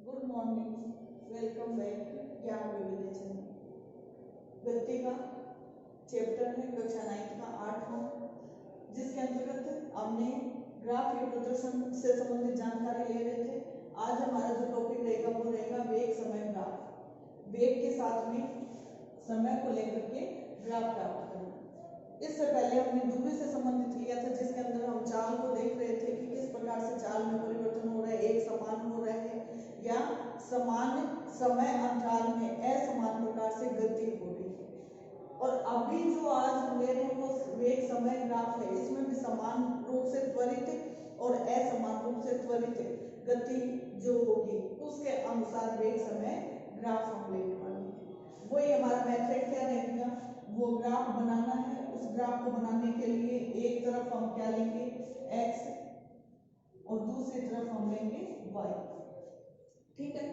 Good morning, welcome back ज्ञान विविध channel. गति का चैप्टर है कक्षा 9 का 8वां, जिसके अंतर्गत हमने ग्राफ या प्रदर्शन से संबंधित जानकारी ले रहे थे। आज हमारा जो टॉपिक रहेगा वो रहेगा वेग समय ग्राफ। वेग के साथ में समय को लेकर के ग्राफ प्राप्त करना। इससे पहले हमने दूरी से संबंधित लिया था, जिसके अंदर हम चाल को देख रहे थे कि किस प्रकार से चाल में परिवर्तन हो रहा है, एक समान हो रहा है या समान समय अंतराल में असमान प्रकार से गति हो रही है। और अभी जो आज हम ले रहे हैं वो वेग समय ग्राफ है। इसमें भी समान रूप से त्वरित और असमान रूप से त्वरित गति जो होगी उसके अनुसार वेग समय ग्राफ हम लेने वाले हैं। वही हमारा मेथड क्या रहेगा, वो ग्राफ बनाना है। उस ग्राफ को बनाने के लिए एक तरफ हम क्या लेंगे x और दूसरी तरफ हम लेंगे y। ठीक है,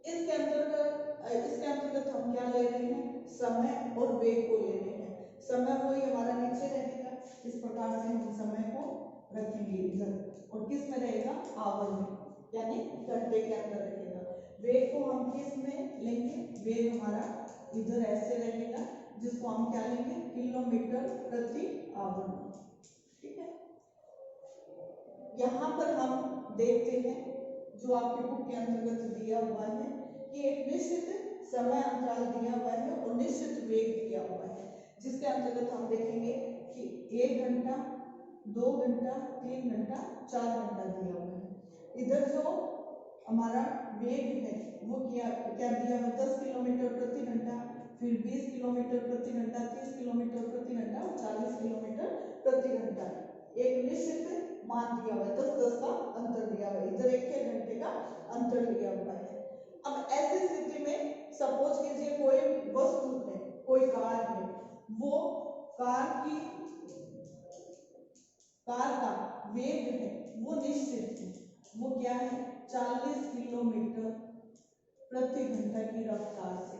इसके अंतर्गत हम क्या ले रहे हैं, समय और वेग को ले रहे हैं। समय वही हमारा नीचे रहेगा, इस प्रकार से हम समय को रखेंगे इधर, और किस में रहेगा, आवर में, यानी घंटे के अंदर रहेगा। वेग को हम किस में लेंगे, वेग हमारा इधर ऐसे रहेगा, जिसको हम क्या लेंगे, किलोमीटर प्रति आवर। ठीक है, यहाँ पर हम देखते हैं जो आपके बुक के अंतर्गत दिया हुआ है कि एक निश्चित समय अंतराल दिया हुआ है और निश्चित वेग दिया हुआ है, जिसके अंतर्गत हम देखेंगे कि 1 घंटा, 2 घंटा, 3 घंटा, 4 घंटा दिया हुआ है। इधर जो हमारा वेग है वो क्या दिया हुआ है, 10 किलोमीटर प्रति घंटा, फिर 20 किलोमीटर प्रति घंटा, 30 किलोमीटर प्रति घंटा और 40 किलोमीटर प्रति घंटा। एक निश्चित मान दिया हुआ है, 10-10 का अंतर दिया हुआ है, इधर 1 घंटे का अंतर दिया हुआ है। अब ऐसी स्थिति में सपोज कीजिए कोई वस्तु है, कोई कार है, वो कार का वेग है वो निश्चित है, वो क्या है, 40 किलोमीटर प्रति घंटा की रफ्तार से,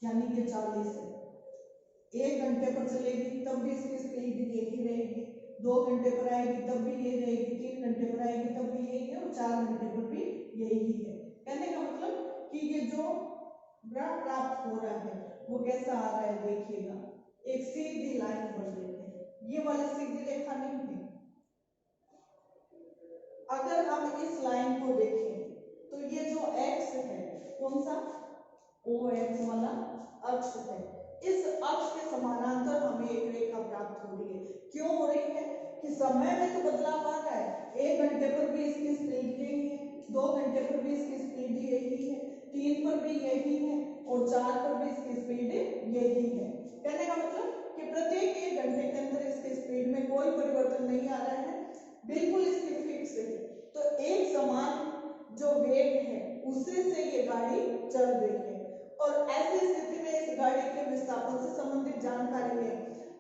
यानी ये 40 है। 1 घंटे पर चलेगी तब भी इसकी स्पीड यही रहेगी, 2 घंटे पर आएगी तब भी ये रहेगी, 3 घंटे पर आएगी तब भी यही है और 4 घंटे पर भी यही है। कहने का मतलब कि ये जो ग्राफ प्राप्त हो रहा है वो कैसा आ रहा है, देखिएगा एक सीधी लाइन बन रही है, ये वाली सीधी रेखा नहीं है। अगर हम इस लाइन को देखें तो ये जो x है, कौन सा, OX वाला अक्ष है, इस अक्ष के समानांतर हमें एक रेखा प्राप्त हो रही है। क्यों हो रही है कि समय में तो बदलाव आ रहा है, 1 घंटे पर भी इसकी स्पीड यही है, 2 घंटे पर भी इसकी स्पीड यही है, 3 पर भी यही है और 4 पर भी इसकी स्पीड यही है। कहने का मतलब कि प्रत्येक 1 घंटे के अंदर इसकी स्पीड में कोई परिवर्तन नहीं आ रहा है, बिल्कुल इसकी फिक्स है। तो एक समान जो वेग है उससे से ये गाड़ी चल रही है, और ऐसी स्थिति में इस गाड़ी के विस्थापन से संबंधित जानकारी है,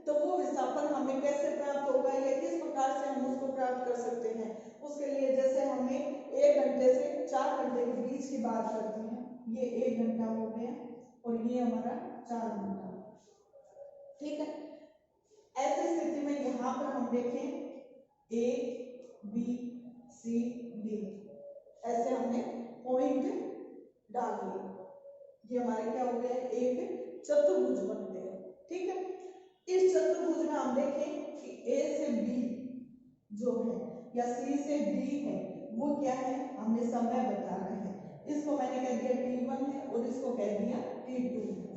तो वो विस्थापन हमें कैसे प्राप्त होगा या किस प्रकार से हम उसको प्राप्त कर सकते हैं। उसके लिए जैसे हमें 1 घंटे से 4 घंटे के बीच की बात करते हैं, ये 1 घंटा हो गया और ये हमारा 4 घंटा। ठीक है, ऐसी स्थिति में यहाँ पर हम देखें A, B, C, D, ऐसे हमने पॉइंट डाल लिए, ये हमारे क्या हो गया, एक चतुर्भुज बन गया। ठीक है, इस चतुर्भुज में हम देखें कि A से B जो है या C से D है वो क्या है, हमें समय बता रहा है। इसको मैंने कह दिया T1 है और इसको कह दिया T2 है।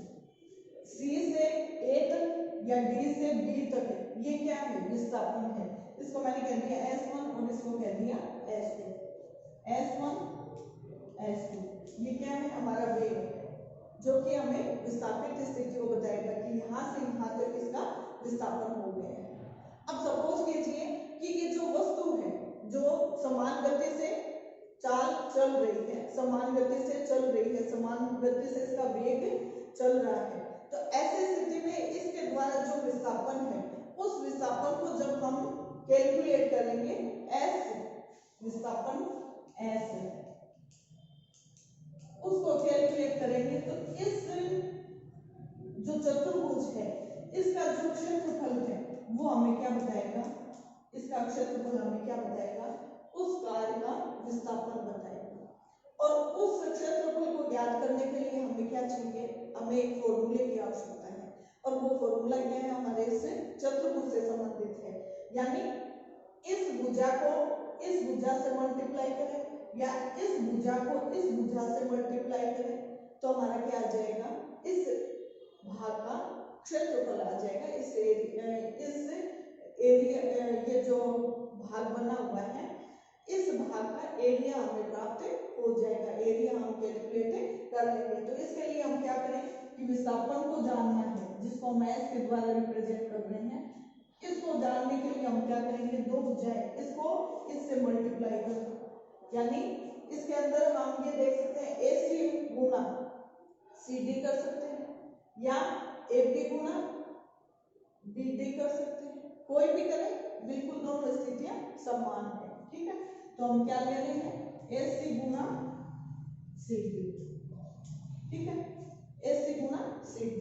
C से A तक या D से B तक ये क्या है, विस्थापन है, इसको मैंने कह दिया S1 और इसको कह दिया S2। S1 S2 ये क्या है, हमारा वेग है, जो कि हमें विस्थापित स्थिति को बताएगा कि यहाँ से यहाँ तक इसका विस्थापन हो गया है। अब सपोज कीजिए कि ये जो वस्तु है जो समान गति से चल रही है, समान गति से चल रही है, समान गति से इसका वेग चल रहा है, तो ऐसी स्थिति में इसके द्वारा जो विस्थापन है उस विस्थापन को जब हम कैलकुलेट करेंगे, S विस्थापन S उसको कैलकुलेट करेंगे, तो इस जो चतुर्भुज है इसका जो क्षेत्रफल है वो हमें क्या बताएगा, इसका क्षेत्रफल हमें क्या बताएगा, उस कार्य का विस्थापन बताएगा। करने के लिए हमें क्या चाहिए, हमें एक फॉर्मूले की आवश्यकता है, और वो फॉर्मूला क्या है, हमारे इस चतुर्भुज से संबंधित है। यानी इस भुजा को इस भुजा से मल्टीप्लाई करें या इस भुजा को इस भुजा से मल्टीप्लाई करें तो हमारा क्या आ जाएगा, इस भाग का क्षेत्रफल आ जाएगा। इस एरिया ये जो भाग बना हुआ है, इस भाग का एरिया हमें प्राप्त हो जाएगा। एरिया हम कैलकुलेट कर लेंगे। तो इसके लिए हम क्या करें कि विस्थापन को जानना है, जिसको हम एस के द्वारा रिप्रेजेंट कर रहे हैं। इसको जानने के लिए हम क्या करेंगे, दो भुजाएं, इसको इससे मल्टीप्लाई करना, यानी इसके अंदर हम ये देख सकते हैं AC गुना CD कर सकते हैं या AB गुना BD कर सकते हैं, कोई भी करें, बिल्कुल दोनों स्थितियां समान है। ठीक है, तो हम क्या ले रहे हैं, AC गुना CD। ठीक है, AC गुना CD।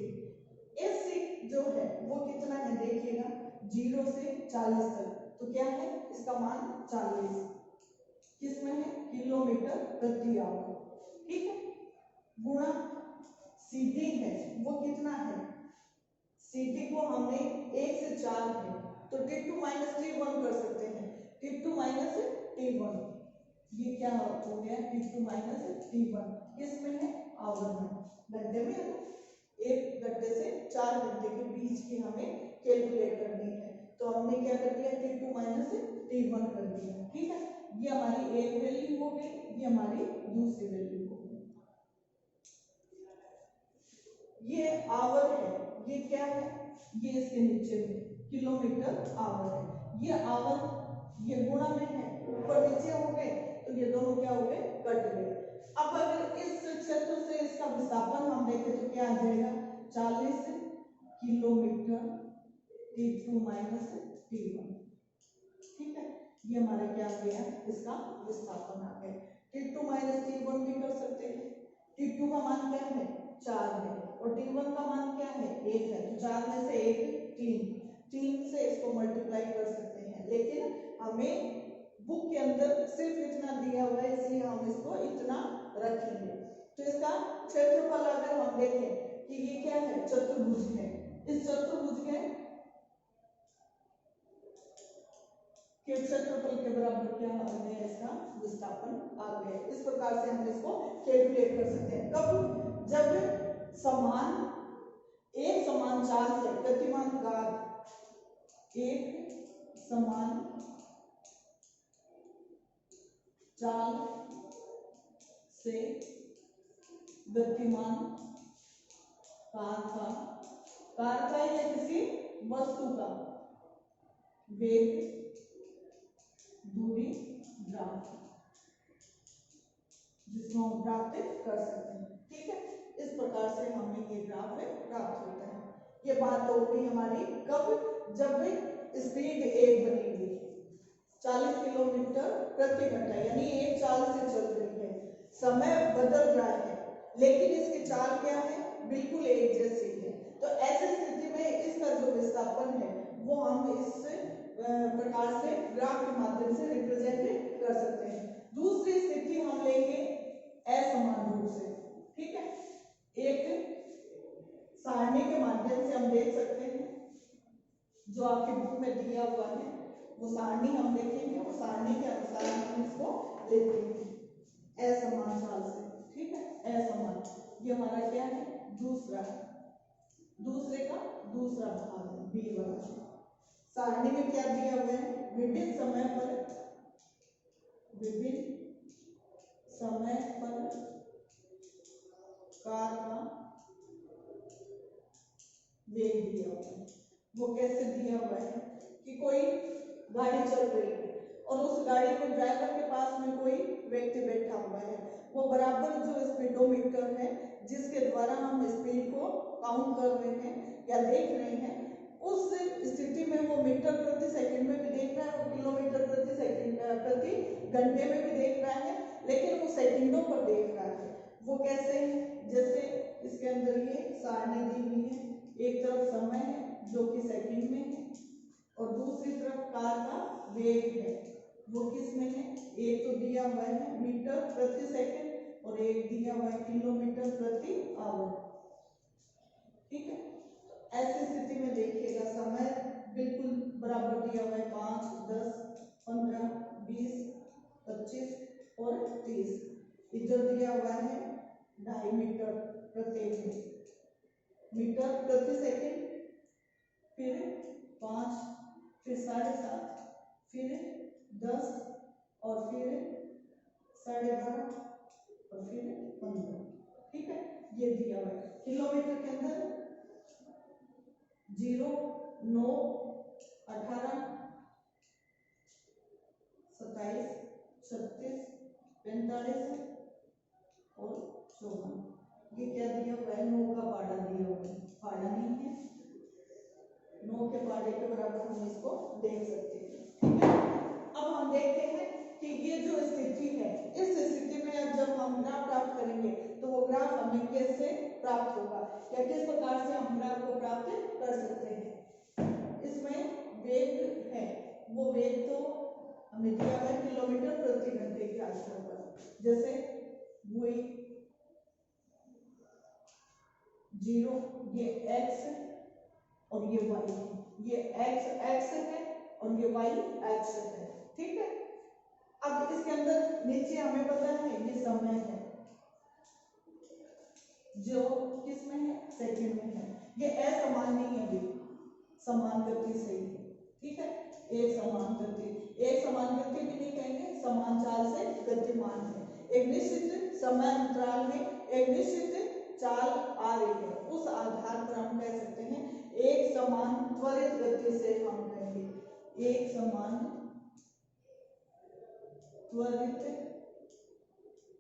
AC जो है वो कितना है देखिएगा, 0 से 40 तक, तो क्या है इसका मान 40, किसमें है, किलोमीटर प्रति आवर। ठीक है, गुणा CD है वो कितना है, CD को हमने 1 से 4 है तो T2 माइनस T1 कर सकते हैं, T2 माइनस T1, ये क्या हो गया, T2 माइनस T1, किसमें है, आवर में, घंटे में है। एक घंटे से 4 घंटे के बीच की हमें कैलकुलेट करनी है, तो हमने क्या कर दिया, T2 माइनस T1 कर दिया। ठीक है, ये हमारी एक वैल्यू हो गई, ये हमारी दूसरी वैल्यू हो गई। ये आवर है, ये क्या है, ये इसके नीचे में किलोमीटर आवर है, ये आवर ये गुणा में है, ऊपर नीचे हो गए तो ये दोनों क्या हो गए, कट गए। अब अगर इस क्षेत्र से इसका विस्थापन हम देखें तो क्या आ जाएगा, 40 किलोमीटर T2 माइनस T1। ठीक है, ये हमारा क्या आ गया, इसका विस्थापन आ गया। T2 माइनस T1 भी कर सकते हैं। T2 का मान क्या है, 4 है, और T1 का मान क्या है, 1 है, तो 4 में से 1 3 से इसको मल्टीप्लाई कर सकते हैं, लेकिन हमें बुक के अंदर सिर्फ इतना दिया हुआ है, इसलिए हम इसको इतना रखेंगे। तो इसका क्षेत्रफल अगर हम देखें कि ये क्या है, चतुर्भुज है, इस चतुर्भुज के क्षेत्रफल के बराबर क्या आ गया, इसका विस्थापन आ गया। इस प्रकार से हम इसको कैलकुलेट कर सकते हैं। कब, जब एक समान चाल से गतिमान कार एक समान चाल से गतिमान कार का या किसी वस्तु का वेग, दूरी, ग्राफ, जिसको हम प्राप्त कर सकते हैं। ठीक है, इस प्रकार से हमें ये ग्राफ प्राप्त होता है। ये बात तो होगी हमारी कब, जब स्पीड 1 बनी हुई, 40 किलोमीटर प्रति घंटा, यानी एक चाल से चल रही है, समय बदल रहा है लेकिन इसकी चाल क्या है, बिल्कुल एक जैसी है। तो ऐसी स्थिति में इसका जो विस्थापन है वो हम इस प्रकार से ग्राफ के माध्यम से रिप्रेजेंट कर सकते हैं। दूसरी स्थिति हम लेंगे असमान रूप से। ठीक है, एक सारणी के माध्यम से हम देख सकते हैं, जो आपकी बुक में दिया हुआ है वो सारणी हम देखेंगे, वो सारणी के अनुसार हम इसको लेते हैं असमान चाल से। ठीक है, असमान, ये हमारा क्या है, दूसरे का दूसरा भाग है, बी वाला। सारणी में क्या दिया हुआ है, विभिन्न समय पर कार का वेग दिया हुआ है। वो कैसे दिया हुआ है कि कोई गाड़ी चल रही है और उस गाड़ी में ड्राइवर के पास में कोई व्यक्ति बैठा हुआ है, वो बराबर जो स्पीडोमीटर है जिसके द्वारा हम स्पीड को काउंट कर रहे हैं या देख रहे हैं, उस स्थिति में वो मीटर प्रति सेकंड में भी देख रहा है, वो किलोमीटर प्रति घंटे में भी देख रहा है, लेकिन वो सेकंडों पर देख रहा है। वो कैसे है, जैसे इसके अंदर ये सारणी दी हुई है, एक तरफ समय है जो कि सेकंड में है और दूसरी तरफ कार का वेग है वो किस में है, एक तो दिया हुआ है मीटर प्रति सेकंड, और एक दिया हुआ है किलोमीटर प्रति आवर। ठीक है, ऐसी स्थिति में देखिएगा समय बिल्कुल बराबर दिया हुआ है 5, 10, 15, 20, 25 और 30। इधर दिया हुआ है 2.5 मीटर प्रति मीटर प्रति सेकंड, फिर 5, फिर 7.5, फिर 10 और फिर 12.5 और फिर 15। ठीक है, ये दिया हुआ है किलोमीटर के अंदर 0, 9, 18, 27, 36, 45 और 54। ये क्या दिया हुआ है? 9 का पाड़ा दिया हुआ है, पाड़ा नहीं है, 9 के पाड़े के बराबर हम इसको देख सकते हैं। ठीक है, अब हम देखते हैं कि ये जो स्थिति है, इस स्थिति में अब जब हम ग्राफ प्राप्त करेंगे तो वो ग्राफ हमें कैसे प्राप्त होगा या किस प्रकार से हम ग्राफ को प्राप्त कर सकते हैं। इसमें वेग है, वो वेग तो हमें दिया हुआ है किलोमीटर प्रति घंटे के आधार पर। जैसे वही 0, ये x और ये y है, ये x है और ये y x है। ठीक है, अब इसके अंदर नीचे हमें पता है ये समय है जो किस में है? सेकंड में है। ये असमान नहीं है, भी समान गति से ही है। ठीक है, एक समान गति भी नहीं कहेंगे, समान चाल से गतिमान है। एक निश्चित समय अंतराल में एक निश्चित चाल आ रही है, उस आधार पर हम कह सकते हैं एक समान त्वरित गति से हम कहेंगे एक समान त्वरित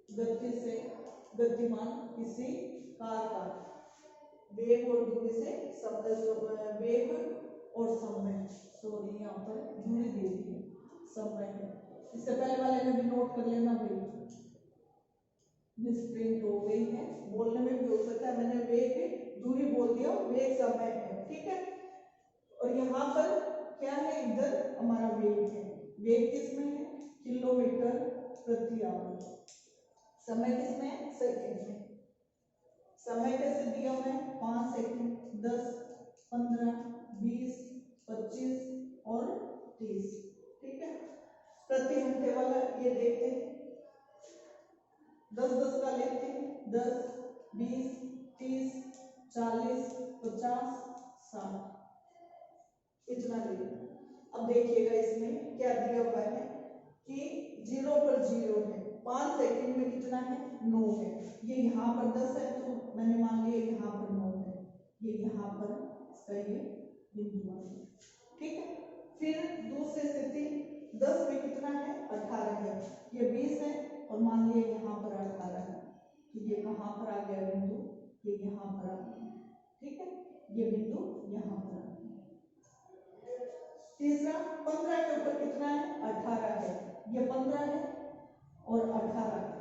गति से गतिमान किसी कार का वेग और दूरी से वेग और समय, सॉरी यहाँ पर दूरी दे दी है, समय है। इससे पहले वाले में भी नोट कर लेना, भाई मिसप्रिंट हो गई है, बोलने में भी हो सकता है मैंने वेग दूरी बोल दिया, वेग समय है। ठीक है, और यहाँ पर क्या है? इधर हमारा वेग है, वेग किसमें है? किलोमीटर प्रति आवर। समय किसमें है? सेकंड में। समय कैसे दिया हुआ है? 5 सेकंड, 10, 15, 20, 25 और 30। ठीक है, प्रति घंटे वाला ये देखते हैं, 10-10 का लेते हैं, 10, 20, 30, 40, 50, 60, इतना ले। अब देखिएगा इसमें क्या दिया हुआ है कि 0 पर 0 है, 5 सेकंड में कितना है? 9 है। ये यहाँ पर 10 है तो मैंने मान लिया यहाँ पर 9 है, ये यहाँ पर इसका ये बिंदु है। ठीक है, फिर दूसरी स्थिति 10 में कितना है? 18 है, ये 20 है और मान लिया यहाँ पर 18 है, तो ये कहाँ पर आ गया बिंदु? ये यहाँ पर आ गया। ठीक है, ये बिंदु यहाँ पर आ गया। तीसरा 15 के ऊपर कितना है? 18 है, ये 15 है और 18 है,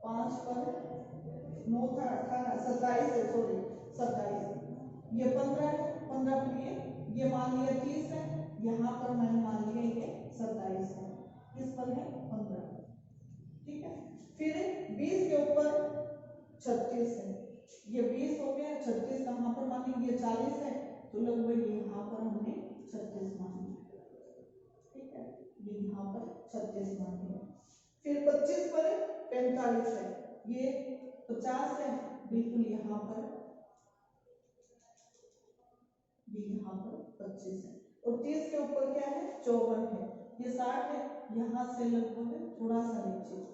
5 पर 9 था 18, 27 है, सॉरी 27, ये 15 है, 15 पर ये मान लिया 30 है, यहाँ पर मैंने मान लिया ये 27 है, इस पर है 15। ठीक है, फिर 20 के ऊपर 36 है, ये 20 हो गया, 36 कहाँ पर मानेंगे? ये 40 है तो लगभग यहाँ पर हमने 36 मान लिया। ठीक है, ये यहाँ पर 36 मान लिया। फिर 25 पर 45 है, ये 50 है, बिल्कुल यहाँ पर, ये यहाँ पर 25 है, और 30 के ऊपर क्या है? 54 है, ये 60 है, यहाँ से लगभग थोड़ा सा नीचे।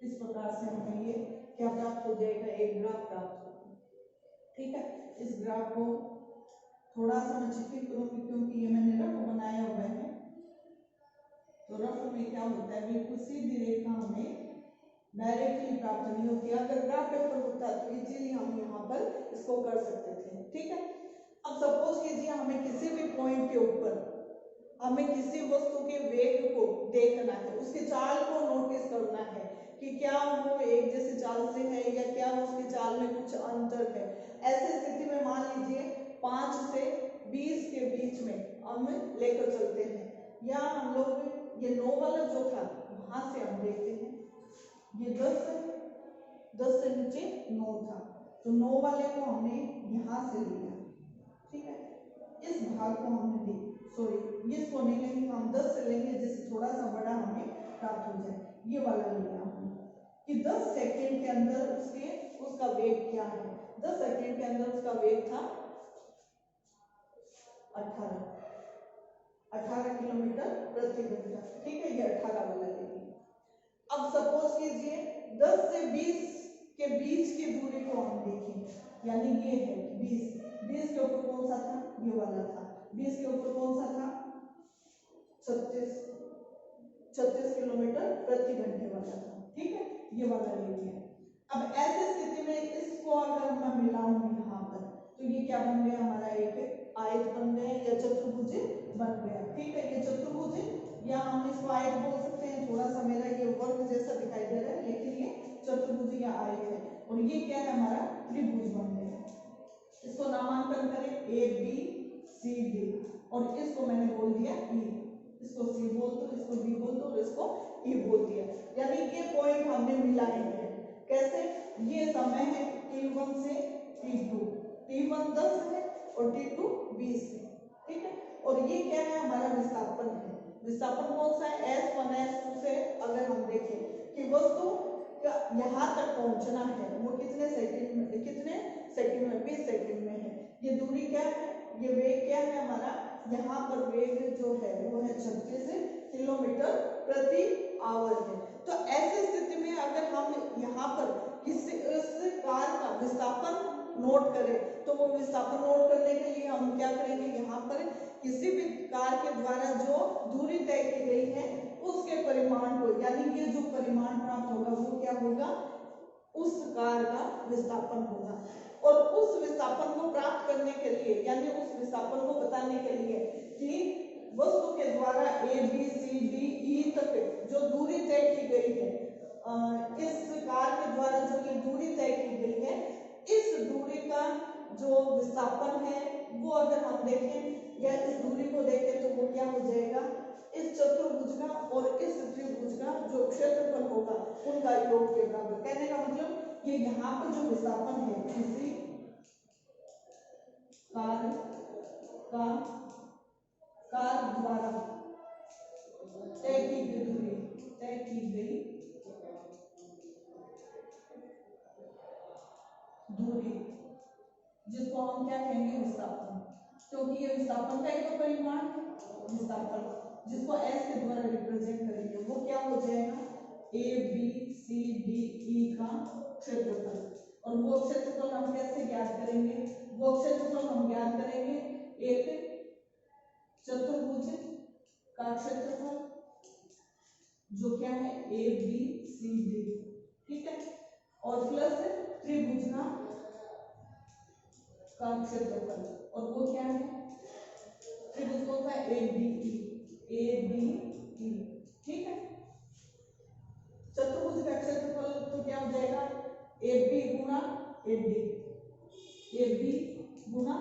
इस प्रकार से हमें ये क्या प्राप्त हो जाएगा? एक ग्राफ प्राप्त होगा। ठीक है, इस ग्राफ को थोड़ा सा मैं चित्रित करूंगी क्योंकि ये मैंने रफ बनाया हुआ है, तो रफ में क्या होता है? बिल्कुल सीधी रेखा हमें डायरेक्टली प्राप्त नहीं होती, अगर ग्राफ पेपर होता तो इजीली हम यहाँ पर इसको कर सकते थे। ठीक है, अब सपोज कीजिए हमें किसी भी पॉइंट के ऊपर हमें किसी वस्तु के वेग को देखना है, उसकी चाल को नोटिस करना है कि क्या वो एक जैसे चाल से है या क्या उसकी चाल में कुछ अंतर है। ऐसी स्थिति में मान लीजिए 5 से 20 के बीच में हम लेकर चलते हैं, या हम लोग ये 9 वाला जो था वहां से हम देखते हैं, ये 10 से नीचे 9 था, तो 9 वाले को हमने यहाँ से लिया, ठीक है, इस भाग को हमने दी, सॉरी इसको नहीं लेंगे, हम 10 से लेंगे जिससे थोड़ा सा बड़ा हमें प्राप्त हो जाए, ये वाला लिया हमने कि 10 सेकंड के अंदर उसका वेग क्या है। 10 सेकंड के अंदर उसका वेग था 18 किलोमीटर प्रति घंटा, ठीक है, ये 18 वाला लेंगे। अब सपोज कीजिए 10 से 20 के बीच की दूरी को हम देखें, यानी ये है 20 के ऊपर कौन सा था, ये वाला था, 20 के ऊपर कौन सा था, 36 किलोमीटर प्रति घंटे वाला था, ठीक है, ये वाला ले लिया। अब ऐसी स्थिति में इसको अगर मैं मिलाऊं यहाँ पर, तो ये क्या बन गया हमारा, एक आयत बन गया या चतुर्भुज बन गया, ठीक है, ये चतुर्भुज या हम इसको आयत बोल सकते हैं, थोड़ा सा मेरा ये वर्ग जैसा दिखाई दे रहा है, लेकिन ये चतुर्भुज या आयत है, और ये क्या है हमारा त्रिभुज बन गया। इसको नामांकन करें ए बी सी डी, और इसको मैंने बोल दिया ई, इसको सी बोल दो, इसको बी बोल दो, और इसको ई बोल दिया, यानी ये पॉइंट हमने मिलाए हैं। कैसे, ये समय है T1 से T2, T1 10 है और T2 20 है, ठीक है, और ये क्या है हमारा विस्थापन है। विस्थापन कौन सा है, S1 S2 से अगर हम देखें कि वस्तु यहाँ तक पहुंचना है, वो कितने सेकंड में 20 सेकंड में है। ये दूरी क्या है, ये वेग क्या है हमारा, यहाँ पर वेग जो है वो है 36 किलोमीटर प्रति आवर है। तो ऐसी स्थिति में अगर हम यहाँ पर किसी इस कार का विस्थापन नोट करें, तो वो विस्थापन नोट करने के लिए हम क्या करेंगे, यहाँ पर किसी भी कार के द्वारा जो दूरी तय की गई है उसके परिमाण को, यानी ये जो परिमाण प्राप्त होगा वो क्या होगा, उस कार का विस्थापन होगा। और उस विस्थापन को प्राप्त करने के लिए, यानी उस विस्थापन को बताने के लिए कि वस्तु के द्वारा A B C D E तक जो दूरी तय की गई है, इस कार के द्वारा जो ये दूरी तय की गई है, इस दूरी का जो विस्थापन है वो अगर हम देखें या इस दूरी को देखें तो वो क्या हो जाएगा, इस चतुर्भुज का और इस त्रिभुज का जो क्षेत्रफल होगा उनका योग के बराबर। कहने का मतलब ये यहाँ पर जो विस्थापन है किसी कार द्वारा तय की गई दूरी, जिसको हम क्या कहेंगे, विस्थापन, क्योंकि ये विस्थापन का एक परिमाण है, विस्थापन जिसको S के द्वारा रिप्रेजेंट करेंगे वो क्या हो जाएगा, A B C D E का क्षेत्रफल। और वो क्षेत्रफल हम कैसे ज्ञात करेंगे, वो क्षेत्रफल हम ज्ञात करेंगे एक चतुर्भुज का क्षेत्रफल जो क्या है ए बी सी डी, ठीक है, और प्लस त्रिभुज का क्षेत्रफल, और वो क्या है, त्रिभुज कौन सा, ए बी ई, ठीक है। चतुर्भुज का क्षेत्रफल तो क्या हो जाएगा, ए बी गुना ए डी गुना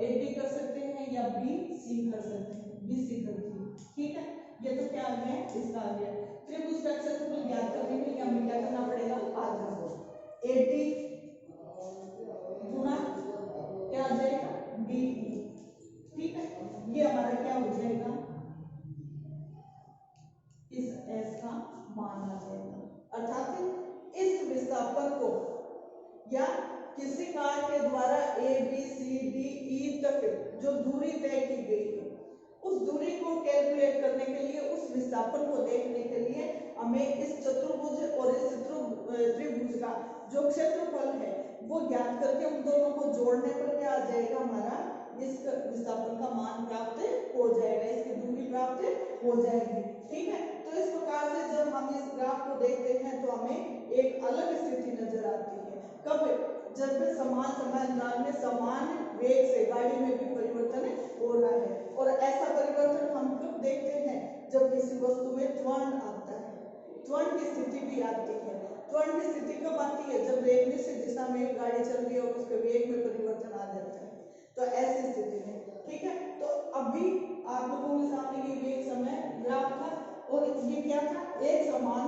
ए डी कर सकते हैं या बी सी कर सकते हैं, बी सी कर दिए, ठीक है। ये तो क्या आ गया, इसका आ गया। त्रिभुज का क्षेत्रफल ज्ञात करने के लिए हमें क्या करना पड़ेगा, आधा ए डी गुना क्या आ जाएगा, डी ई, ठीक है, ये हमारा क्या हो जाएगा, इस S का मान आ जाएगा। अर्थात इस विस्थापन को या किसी कार के द्वारा A B C D E तक जो दूरी तय की गई है, उस दूरी को कैलकुलेट करने के लिए, उस विस्थापन को देखने के लिए हमें इस चतुर्भुज और इस त्रिभुज का जो क्षेत्रफल है वो ज्ञात करके उन दोनों को जोड़ने पर क्या आ जाएगा, हमारा इस विस्थापन का मान प्राप्त हो जाएगा, इसकी दूरी प्राप्त हो जाएगी, ठीक है। तो इस प्रकार से जब हम इस ग्राफ को देखते हैं तो हमें एक अलग स्थिति नजर आती है, कब, जब समान समय में समान वेग से गाड़ी में भी परिवर्तन हो रहा है। और ऐसा परिवर्तन हम कब देखते हैं, जब किसी वस्तु में त्वरण आता है, त्वरण की स्थिति भी आती है। त्वरण की स्थिति कब आती है, जब एक निश्चित दिशा में गाड़ी चल रही है और उसके वेग में परिवर्तन आ जाता है, तो ऐसी स्थिति में, ठीक है, तो अभी आप लोगों के सामने ये वेग समय ग्राफ था और ये क्या था, एक समान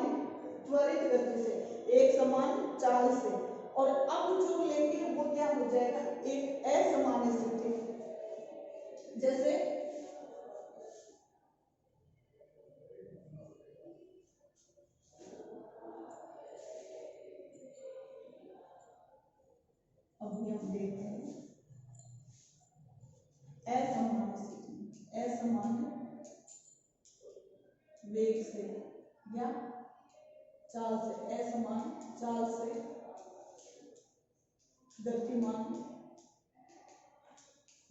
त्वरित गति से, एक समान चाल से। और अब जो लेंगे वो क्या हो जाएगा, एक असमान स्थिति। जैसे अभी हम देखते हैं असमान स्थिति, असमान वेग से या चाल से, असमान चाल से गतिमान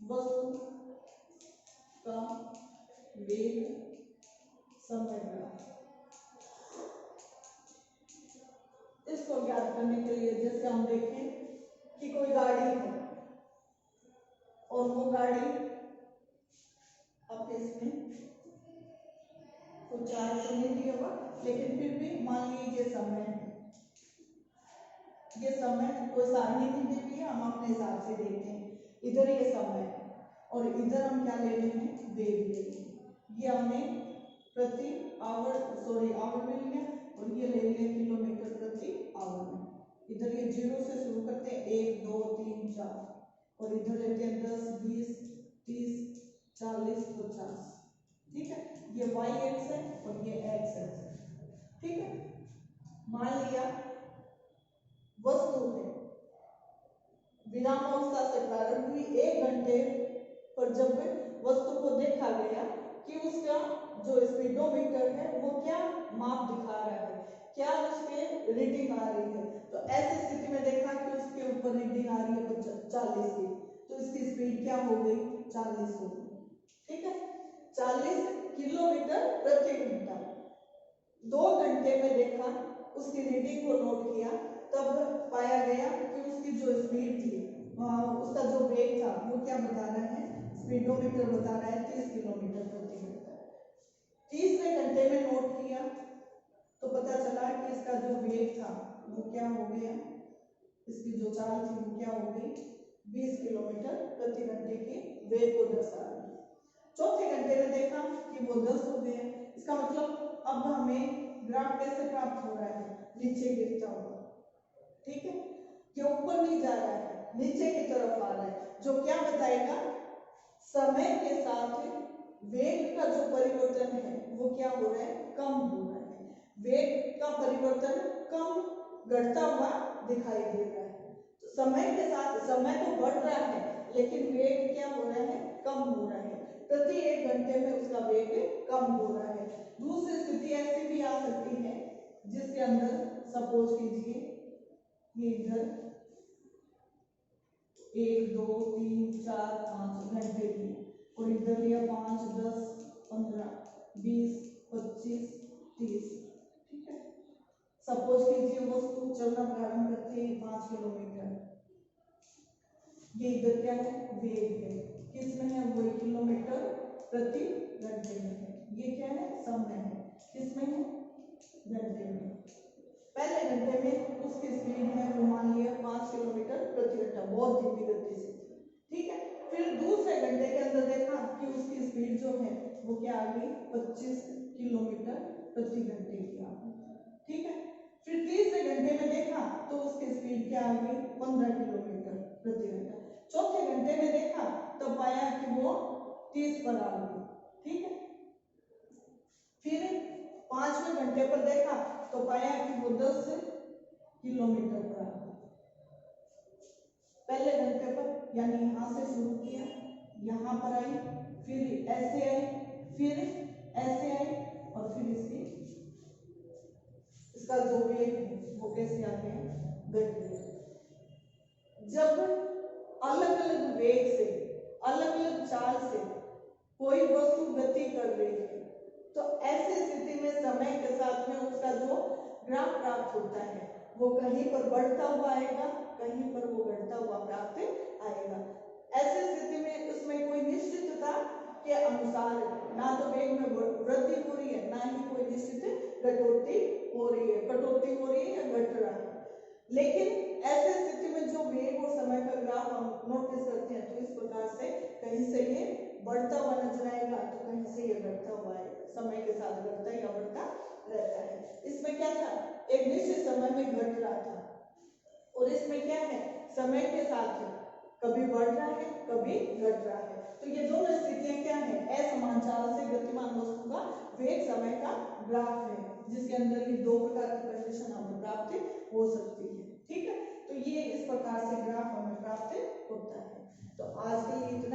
वस्तु का वेग समय ग्राफ। इसको ज्ञात करने के लिए जैसे हम देखें कि कोई गाड़ी है और वो गाड़ी अब इसमें कुछ चार्ज तो नहीं दिया हुआ, लेकिन फिर भी मान लीजिए समय है, ये समय कोई सारणी नहीं दी हुई है, हम अपने हिसाब से देखते हैं। इधर ये समय है और इधर हम क्या ले रहे हैं, वेग ले रहे हैं। ये हमने प्रति आवर आवर में लिया और ये ले लिया किलोमीटर प्रति आवर में। इधर ये 0 से शुरू करते हैं, 1 2 3 4 और इधर लेते हैं 10 20 30 40 50। ठीक है, ये y एक्स है और ये x एक्स है। ठीक है, मान लिया वस्तु है विरामावस्था से प्रारंभ हुई, 1 घंटे पर जब वस्तु को देखा गया कि उसका जो स्पीडोमीटर है वो क्या माप दिखा रहा है, क्या उसके रीडिंग आ रही है। तो ऐसी स्थिति में देखा कि उसके ऊपर रीडिंग आ रही है 40 की, तो इसकी स्पीड क्या हो गई, 40 हो गई। ठीक है, 40 किलोमीटर प्रति घंटा। 2 घंटे में देखा, उसकी रीडिंग को नोट किया, तब पाया गया कि उसकी जो स्पीड थी, उसका जो वेग था वो क्या बता रहा है, स्पीडोमीटर बता रहा है 30 किलोमीटर प्रति घंटा। 30वें घंटे में नोट किया तो पता चला कि इसका जो वेग था वो क्या हो गया, इसकी जो चाल थी वो क्या हो गई, 20 किलोमीटर प्रति घंटे के वेग को दर्शा रही है। चौथे घंटे में देखा कि वो 10 हो गया। इसका मतलब अब हमें ग्राफ कैसे प्राप्त हो रहा है, नीचे गिरता हुआ। ठीक है, ये ऊपर नहीं जा रहा है, नीचे की तरफ आ रहा है, जो क्या बताएगा, समय के साथ वेग का जो परिवर्तन है वो क्या हो रहा है, कम हो रहा है। वेग का परिवर्तन कम घटता हुआ दिखाई दे रहा है। तो समय के साथ समय तो बढ़ रहा है लेकिन वेग क्या हो रहा है, कम हो रहा है। प्रति 1 घंटे में उसका वेग कम हो रहा है। दूसरी स्थिति ऐसी भी आ सकती है जिसके अंदर सपोज कीजिए ये इधर 1 2 3 4 5 घंटे लिए और इधर लिया 5 10 15 20 25 30। ठीक है, सपोज कीजिए वस्तु चलना प्रारंभ करती है 5 किलोमीटर। ये इधर क्या है, वेग है, किसमें है, वही किलोमीटर प्रति घंटे में है। ये क्या है, समय है, किसमें है, घंटे में। पहले घंटे में उसकी स्पीड है वो मान लिया 5 किलोमीटर प्रति घंटा, बहुत धीमी गति से। ठीक है, फिर दूसरे घंटे के अंदर देखा कि उसकी स्पीड जो है वो क्या आ गई, 25 किलोमीटर प्रति घंटे की आ गई। ठीक है, फिर तीसरे घंटे में देखा तो उसकी स्पीड क्या आ गई, 15 किलोमीटर प्रति घंटा। चौथे घंटे में देखा तो पाया कि वो 30 पर आ गई। ठीक है, फिर 5वें घंटे पर देखा तो पाया कि वो 10 किलोमीटर पर आ गई। पहले घंटे पर यानी यहां से शुरू किया, यहां पर आई, फिर ऐसे आई, फिर ऐसे आई और फिर इसका जो वेग है वो कैसे आ गया, घट गया। जब अलग अलग वेग से, अलग अलग चाल से कोई वस्तु गति कर रही है तो ऐसी स्थिति में समय के साथ में उसका जो ग्राफ प्राप्त होता है वो कहीं पर बढ़ता हुआ आएगा, कहीं पर वो घटता हुआ प्राप्त आएगा। ऐसी स्थिति में उसमें कोई निश्चितता के अनुसार ना तो वेग में वृद्धि हो रही है, ना ही कोई निश्चित कटौती हो रही है, कटौती हो रही है या घट रहा है। लेकिन ऐसे स्थिति में जो वेग और समय का ग्राफ हम नोटिस करते हैं तो इस प्रकार से कहीं से ये बढ़ता हुआ नजर आएगा तो कहीं से ये घटता हुआ है, समय के साथ घटता या बढ़ता रहता है। इसमें क्या था, एक निश्चित समय में घट रहा था, और इसमें क्या है, समय के साथ कभी बढ़ रहा है कभी घट रहा है। तो ये दोनों स्थितियां क्या है, असमान चाल से गतिमान वस्तु का वेग समय का ग्राफ है, जिसके अंदर ये दो प्रकार की कंडीशन हमें प्राप्त हो सकती है। ठीक है, तो ये इस प्रकार से ग्राफ हमें प्राप्त होता है। तो आज के लिए इतना